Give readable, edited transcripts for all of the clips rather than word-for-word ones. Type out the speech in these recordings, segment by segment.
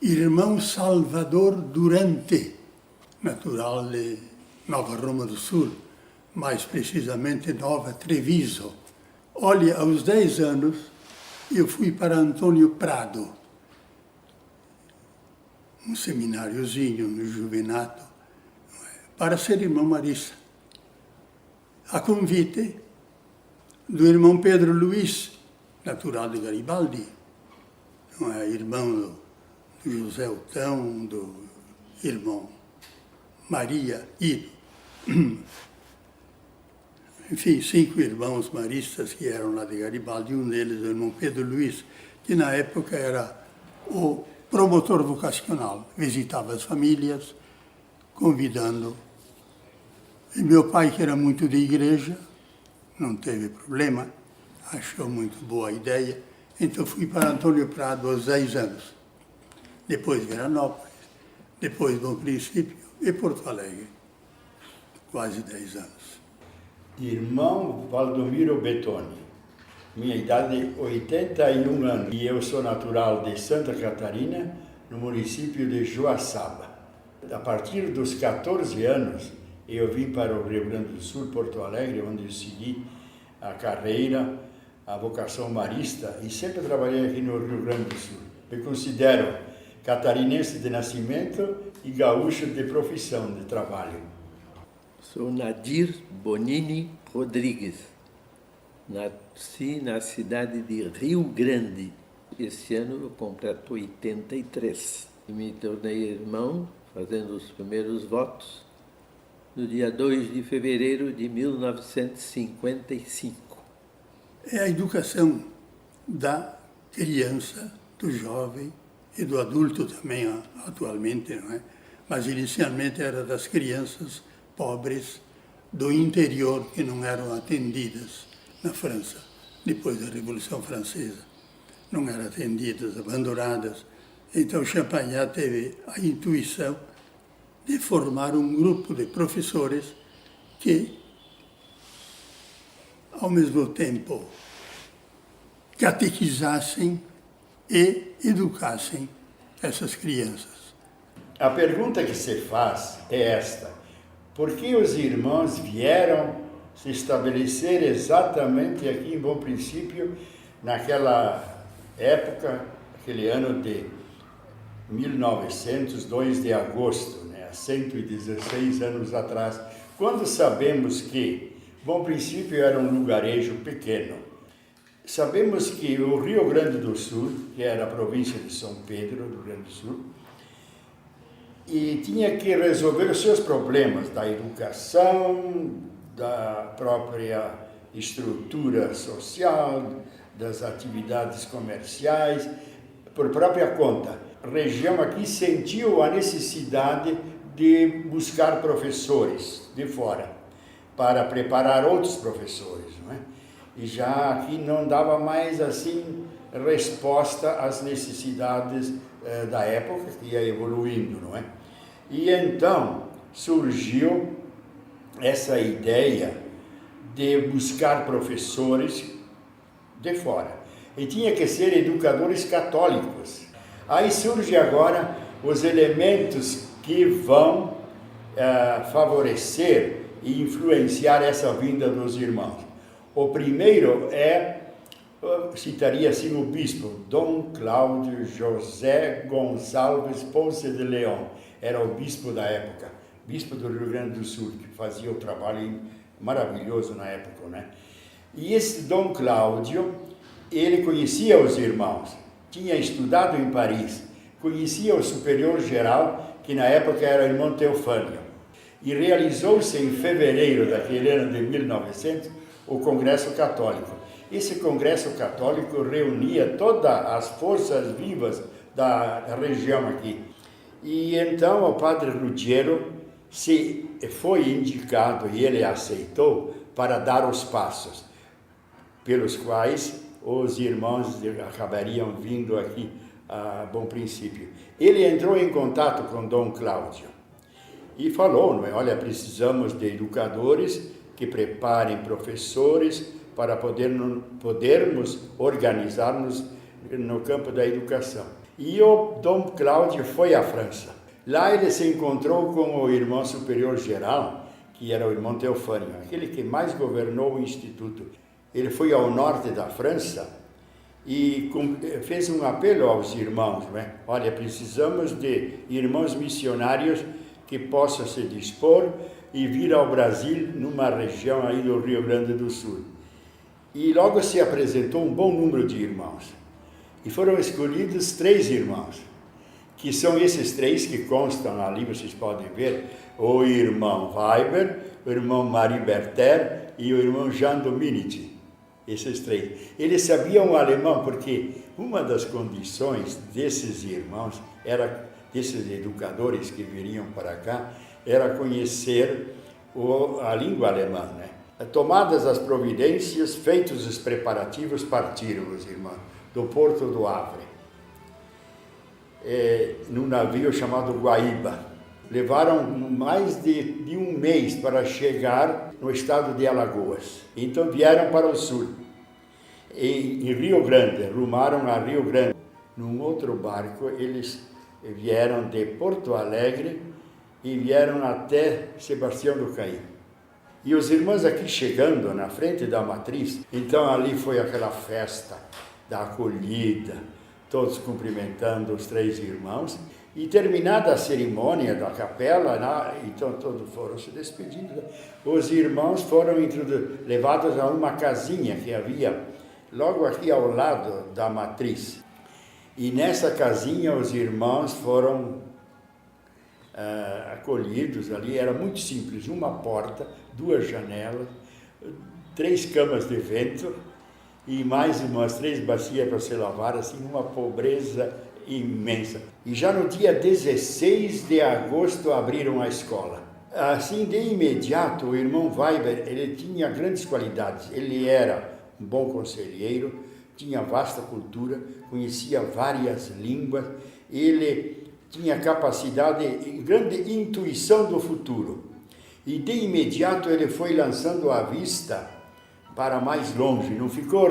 irmão Salvador Durante, natural de Nova Roma do Sul, mais precisamente Nova Treviso. Olha, aos 10 anos, eu fui para Antônio Prado, um semináriozinho no Juvenato, para ser irmão marista, a convite do irmão Pedro Luiz, natural de Garibaldi, não é? Irmão do José Otão, do irmão Maria Ido. Enfim, 5 irmãos maristas que eram lá de Garibaldi, um deles o irmão Pedro Luiz, que na época era o promotor vocacional, visitava as famílias, convidando. E meu pai, que era muito de igreja, não teve problema, achou muito boa a ideia, então fui para Antônio Prado aos 10 anos. Depois Veranópolis, depois Bom Princípio e Porto Alegre, quase 10 anos. Irmão Valdomiro Bettoni, minha idade é 81 anos e eu sou natural de Santa Catarina, no município de Joaçaba. A partir dos 14 anos, eu vim para o Rio Grande do Sul, Porto Alegre, onde eu segui a carreira, a vocação marista e sempre trabalhei aqui no Rio Grande do Sul. Me considero catarinense de nascimento e gaúcho de profissão, de trabalho. Sou Nadir Bonini Rodrigues. Nasci na cidade de Rio Grande. Esse ano eu completo 83. E me tornei irmão, fazendo os primeiros votos, no dia 2 de fevereiro de 1955. É a educação da criança, do jovem e do adulto também, atualmente, não é? Mas inicialmente era das crianças pobres do interior que não eram atendidas na França, depois da Revolução Francesa. Não eram atendidas, abandonadas. Então Champagnat teve a intuição de formar um grupo de professores que, ao mesmo tempo, catequizassem e educassem essas crianças. A pergunta que se faz é esta: por que os irmãos vieram se estabelecer exatamente aqui em Bom Princípio, naquela época, aquele ano de 1900, 2 de agosto, né, há 116 anos atrás, quando sabemos que Bom Princípio era um lugarejo pequeno? Sabemos que o Rio Grande do Sul, que era a província de São Pedro, do Rio Grande do Sul, e tinha que resolver os seus problemas da educação, da própria estrutura social, das atividades comerciais, por própria conta. A região aqui sentiu a necessidade de buscar professores de fora, para preparar outros professores, não é? E já aqui não dava mais assim resposta às necessidades da época, que ia evoluindo, não é? E então surgiu essa ideia de buscar professores de fora. E tinha que ser educadores católicos. Aí surge agora os elementos que vão favorecer e influenciar essa vinda dos irmãos. O primeiro citaria assim o bispo, Dom Cláudio José Gonçalves Ponce de Leão. Era o bispo da época, bispo do Rio Grande do Sul, que fazia o trabalho maravilhoso na época, né? E esse Dom Cláudio, ele conhecia os irmãos, tinha estudado em Paris, conhecia o superior geral, que na época era o irmão Teofânio. E realizou-se em fevereiro daquele ano de 1900 o Congresso Católico. Esse Congresso Católico reunia todas as forças vivas da região aqui. E então o padre Ruggiero foi indicado, e ele aceitou, para dar os passos pelos quais os irmãos acabariam vindo aqui a Bom Princípio. Ele entrou em contato com Dom Cláudio e falou, não é? Olha, precisamos de educadores que preparem professores para podermos organizar-nos no campo da educação. E o Dom Cláudio foi à França. Lá ele se encontrou com o irmão superior geral, que era o irmão Teofânio, aquele que mais governou o Instituto. Ele foi ao norte da França e fez um apelo aos irmãos, né? Olha, precisamos de irmãos missionários que possam se dispor e vir ao Brasil, numa região aí do Rio Grande do Sul. E logo se apresentou um bom número de irmãos. E foram escolhidos 3 irmãos, que são esses 3 que constam ali, vocês podem ver, o irmão Weber, o irmão Marie Berter e o irmão Jean Dominici. Esses 3. Eles sabiam alemão porque uma das condições desses irmãos, desses educadores que viriam para cá, era conhecer a língua alemã, né? Tomadas as providências, feitos os preparativos, partiram os irmãos do Porto do Havre, num navio chamado Guaíba. Levaram mais de um mês para chegar no estado de Alagoas. Então vieram para o sul, em Rio Grande, rumaram a Rio Grande. Num outro barco, eles vieram de Porto Alegre e vieram até Sebastião do Caí. E os irmãos aqui chegando na frente da matriz, então ali foi aquela festa da acolhida, todos cumprimentando os 3 irmãos. E terminada a cerimônia da capela, então todos foram se despedindo, os irmãos foram levados a uma casinha que havia logo aqui ao lado da matriz. E nessa casinha os irmãos foram acolhidos ali. Era muito simples, uma porta, 2 janelas, 3 camas de vento e mais umas 3 bacias para se lavar, assim, uma pobreza imensa. E já no dia 16 de agosto abriram a escola. Assim, de imediato, o irmão Weber, ele tinha grandes qualidades. Ele era um bom conselheiro, tinha vasta cultura, conhecia várias línguas, ele tinha capacidade e grande intuição do futuro. E de imediato ele foi lançando a vista para mais longe, não ficou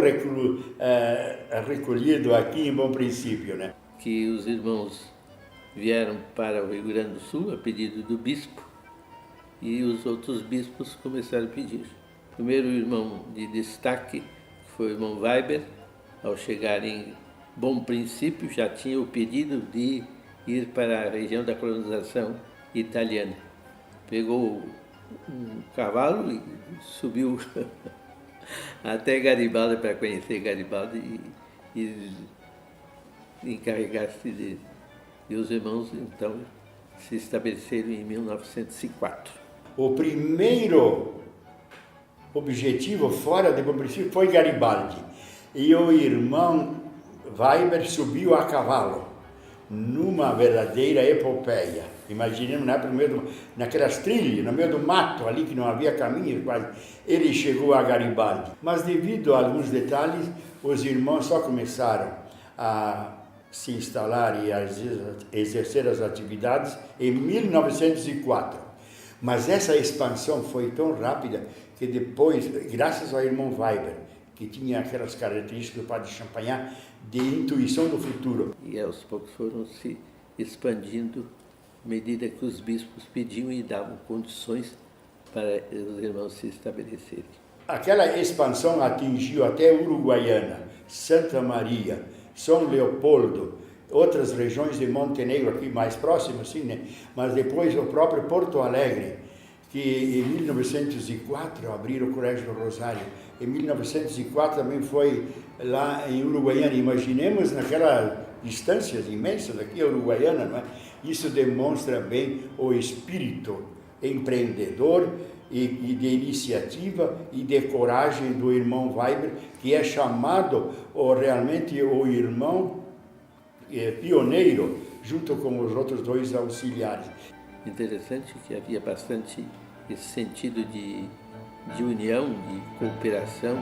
recolhido aqui em Bom Princípio, né? Que os irmãos vieram para o Rio Grande do Sul a pedido do bispo e os outros bispos começaram a pedir. Primeiro o irmão de destaque, que foi o irmão Weber, ao chegar em Bom Princípio já tinha o pedido de ir para a região da colonização italiana. Pegou um cavalo e subiu até Garibaldi para conhecer Garibaldi e encarregar-se dele. E os irmãos, então, se estabeleceram em 1904. O primeiro objetivo fora de Bom Princípio foi Garibaldi. E o irmão Weber subiu a cavalo, numa verdadeira epopeia. Imaginemos, naquelas trilhas, no meio do mato ali, que não havia caminho quase, ele chegou a Garibaldi. Mas devido a alguns detalhes, os irmãos só começaram a se instalar e a exercer as atividades em 1904. Mas essa expansão foi tão rápida que depois, graças ao irmão Weber, que tinha aquelas características do padre Champagnat, de intuição do futuro. E aos poucos foram se expandindo, à medida que os bispos pediam e davam condições para os irmãos se estabelecerem. Aquela expansão atingiu até Uruguaiana, Santa Maria, São Leopoldo, outras regiões de Montenegro, aqui mais próximo, assim, né? Mas depois o próprio Porto Alegre, que em 1904 abriram o Colégio do Rosário. Em 1904 também foi lá em Uruguaiana. Imaginemos naquelas distâncias imensas daqui a Uruguaiana, não é? Isso demonstra bem o espírito empreendedor e de iniciativa e de coragem do irmão Weber, que é chamado realmente o irmão pioneiro, junto com os outros 2 auxiliares. Interessante que havia bastante esse sentido de união, de cooperação,